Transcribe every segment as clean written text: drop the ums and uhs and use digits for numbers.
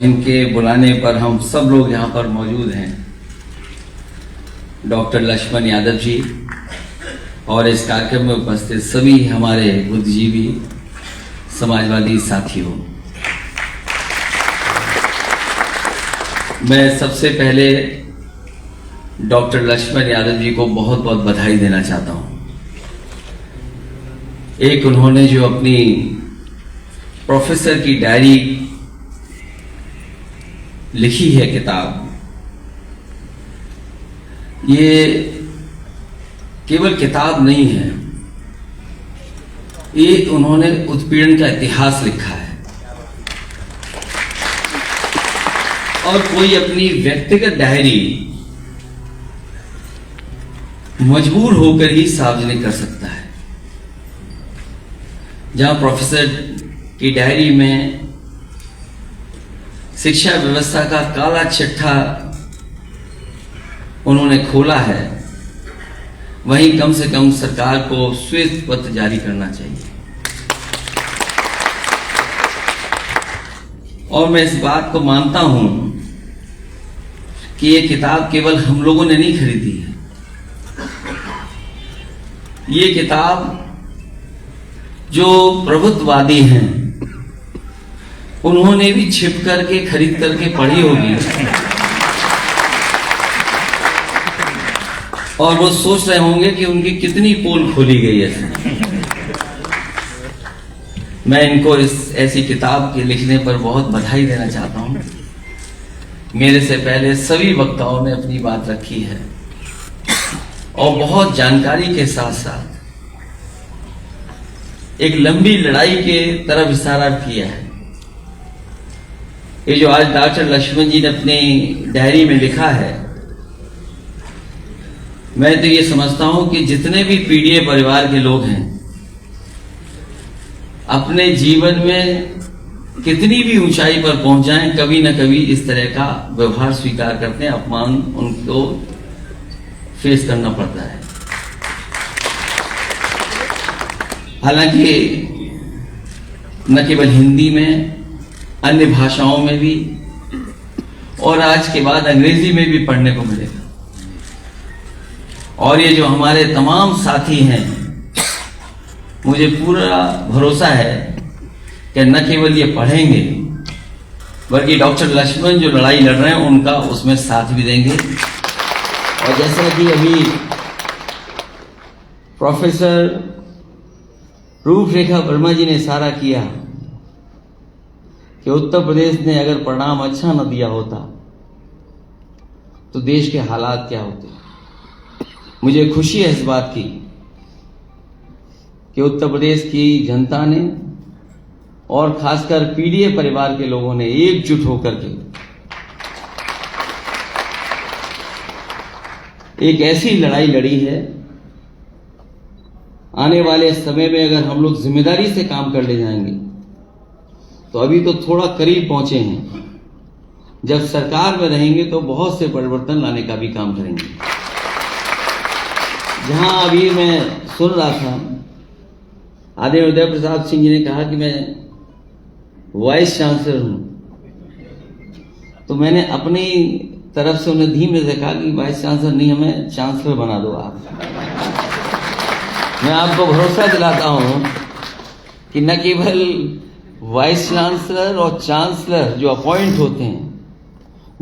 इनके बुलाने पर हम सब लोग यहाँ पर मौजूद हैं। डॉक्टर लक्ष्मण यादव जी और इस कार्यक्रम में उपस्थित सभी हमारे बुद्धिजीवी समाजवादी साथियों, मैं सबसे पहले डॉक्टर लक्ष्मण यादव जी को बहुत बहुत बधाई देना चाहता हूँ। एक उन्होंने जो अपनी प्रोफेसर की डायरी लिखी है किताब, ये केवल किताब नहीं है, ये उन्होंने उत्पीड़न का इतिहास लिखा है और कोई अपनी व्यक्तिगत डायरी मजबूर होकर ही सार्वजनिक कर सकता है। जहां प्रोफेसर की डायरी में शिक्षा व्यवस्था का काला चिट्ठा उन्होंने खोला है, वहीं कम से कम सरकार को श्वेत पत्र जारी करना चाहिए। और मैं इस बात को मानता हूं कि ये किताब केवल हम लोगों ने नहीं खरीदी है, ये किताब जो प्रभुत्ववादी हैं उन्होंने भी छिप करके खरीद करके पढ़ी होगी और वो सोच रहे होंगे कि उनकी कितनी पोल खोली गई है। मैं इनको इस ऐसी किताब के लिखने पर बहुत बधाई देना चाहता हूं। मेरे से पहले सभी वक्ताओं ने अपनी बात रखी है और बहुत जानकारी के साथ साथ एक लंबी लड़ाई के तरफ इशारा किया है। ये जो आज डॉक्टर लक्ष्मण जी ने अपनी डायरी में लिखा है, मैं तो ये समझता हूं कि जितने भी पीड़ित परिवार के लोग हैं अपने जीवन में कितनी भी ऊंचाई पर पहुंच जाएं, कभी ना कभी इस तरह का व्यवहार स्वीकार करते हैं, अपमान उनको फेस करना पड़ता है। हालांकि न केवल हिंदी में, अन्य भाषाओं में भी और आज के बाद अंग्रेजी में भी पढ़ने को मिलेगा। और ये जो हमारे तमाम साथी हैं, मुझे पूरा भरोसा है कि न केवल ये पढ़ेंगे बल्कि डॉक्टर लक्ष्मण जो लड़ाई लड़ रहे हैं उनका उसमें साथ भी देंगे। और जैसा कि अभी प्रोफेसर रूपरेखा वर्मा जी ने इशारा किया कि उत्तर प्रदेश ने अगर परिणाम अच्छा न दिया होता तो देश के हालात क्या होते। मुझे खुशी है इस बात की कि उत्तर प्रदेश की जनता ने और खासकर पीड़ित परिवार के लोगों ने एकजुट होकर के एक ऐसी लड़ाई लड़ी है। आने वाले समय में अगर हम लोग जिम्मेदारी से काम कर ले जाएंगे तो अभी तो थोड़ा करीब पहुंचे हैं, जब सरकार में रहेंगे तो बहुत से परिवर्तन लाने का भी काम करेंगे। जहां अभी मैं सुन रहा था, आदरणीय उदय प्रसाद सिंह जी ने कहा कि मैं वाइस चांसलर हूं, तो मैंने अपनी तरफ से उन्हें धीमे से कहा कि वाइस चांसलर नहीं, हमें चांसलर बना दो आप। मैं आपको भरोसा दिलाता हूं कि न केवल वाइस चांसलर और चांसलर जो अपॉइंट होते हैं,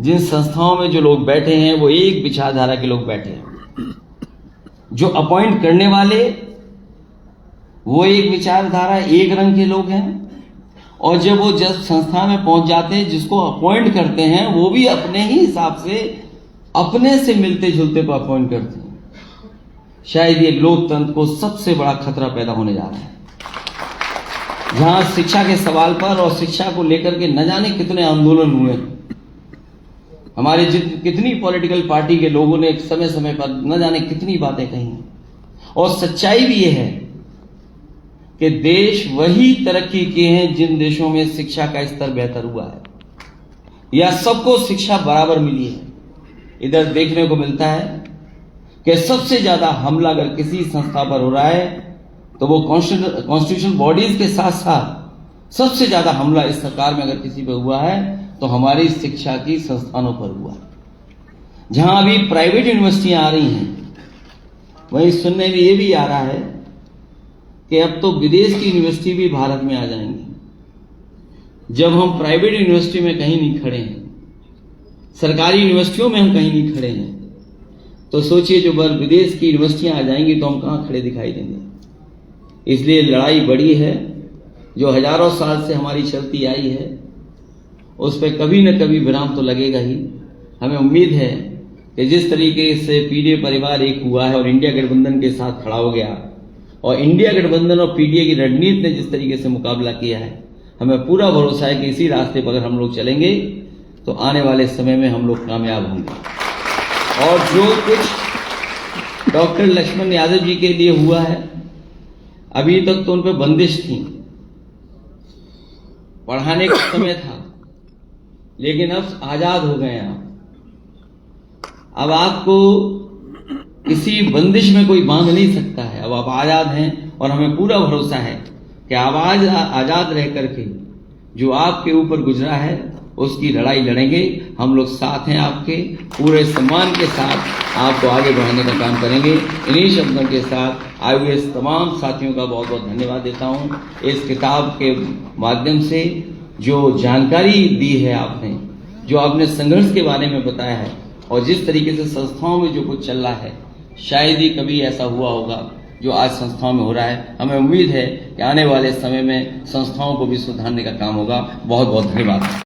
जिन संस्थाओं में जो लोग बैठे हैं वो एक विचारधारा के लोग बैठे हैं, जो अपॉइंट करने वाले वो एक विचारधारा एक रंग के लोग हैं, और जब वो जब संस्था में पहुंच जाते हैं जिसको अपॉइंट करते हैं वो भी अपने ही हिसाब से अपने से मिलते जुलते को अपॉइंट करते हैं। शायद ये लोकतंत्र को सबसे बड़ा खतरा पैदा होने जा रहा है, जहां शिक्षा के सवाल पर और शिक्षा को लेकर के न जाने कितने आंदोलन हुए। हमारे कितनी पॉलिटिकल पार्टी के लोगों ने समय समय पर न जाने कितनी बातें कही, और सच्चाई भी यह है कि देश वही तरक्की किए हैं जिन देशों में शिक्षा का स्तर बेहतर हुआ है या सबको शिक्षा बराबर मिली है। इधर देखने को मिलता है कि सबसे ज्यादा हमला अगर किसी संस्था पर हो रहा है तो वो कॉन्स्टिट्यूशन बॉडीज के साथ साथ सबसे ज्यादा हमला इस सरकार में अगर किसी पे हुआ है तो हमारी शिक्षा की संस्थानों पर हुआ। जहां अभी प्राइवेट यूनिवर्सिटियां आ रही हैं, वहीं सुनने में ये भी आ रहा है कि अब तो विदेश की यूनिवर्सिटी भी भारत में आ जाएंगी। जब हम प्राइवेट यूनिवर्सिटी में कहीं नहीं खड़े हैं, सरकारी यूनिवर्सिटियों में हम कहीं नहीं खड़े हैं, तो सोचिए जो विदेश की यूनिवर्सिटियां आ जाएंगी तो हम कहां खड़े दिखाई देंगे। इसलिए लड़ाई बड़ी है, जो हजारों साल से हमारी चलती आई है, उस पर कभी न कभी विराम तो लगेगा ही। हमें उम्मीद है कि जिस तरीके से पीडीए परिवार एक हुआ है और इंडिया गठबंधन के साथ खड़ा हो गया, और इंडिया गठबंधन और पीडीए की रणनीति ने जिस तरीके से मुकाबला किया है, हमें पूरा भरोसा है कि इसी रास्ते पर अगर हम लोग चलेंगे तो आने वाले समय में हम लोग कामयाब होंगे। और जो कुछ डॉक्टर लक्ष्मण यादव जी के लिए हुआ है, अभी तक तो उन पर बंदिश थी, पढ़ाने का समय था, लेकिन अब आजाद हो गए आप। अब आपको किसी बंदिश में कोई बांध नहीं सकता है। अब आप आजाद हैं और हमें पूरा भरोसा है कि आवाज आजाद रह करके जो आपके ऊपर गुजरा है उसकी लड़ाई लड़ेंगे। हम लोग साथ हैं, आपके पूरे सम्मान के साथ आपको आगे बढ़ाने का काम करेंगे। इन्हीं शब्दों के साथ आए हुए तमाम साथियों का बहुत बहुत धन्यवाद देता हूं। इस किताब के माध्यम से जो जानकारी दी है आपने, जो आपने संघर्ष के बारे में बताया है, और जिस तरीके से संस्थाओं में जो कुछ चल रहा है, शायद ही कभी ऐसा हुआ होगा जो आज संस्थाओं में हो रहा है। हमें उम्मीद है कि आने वाले समय में संस्थाओं को भी सुधारने का काम होगा। बहुत बहुत धन्यवाद।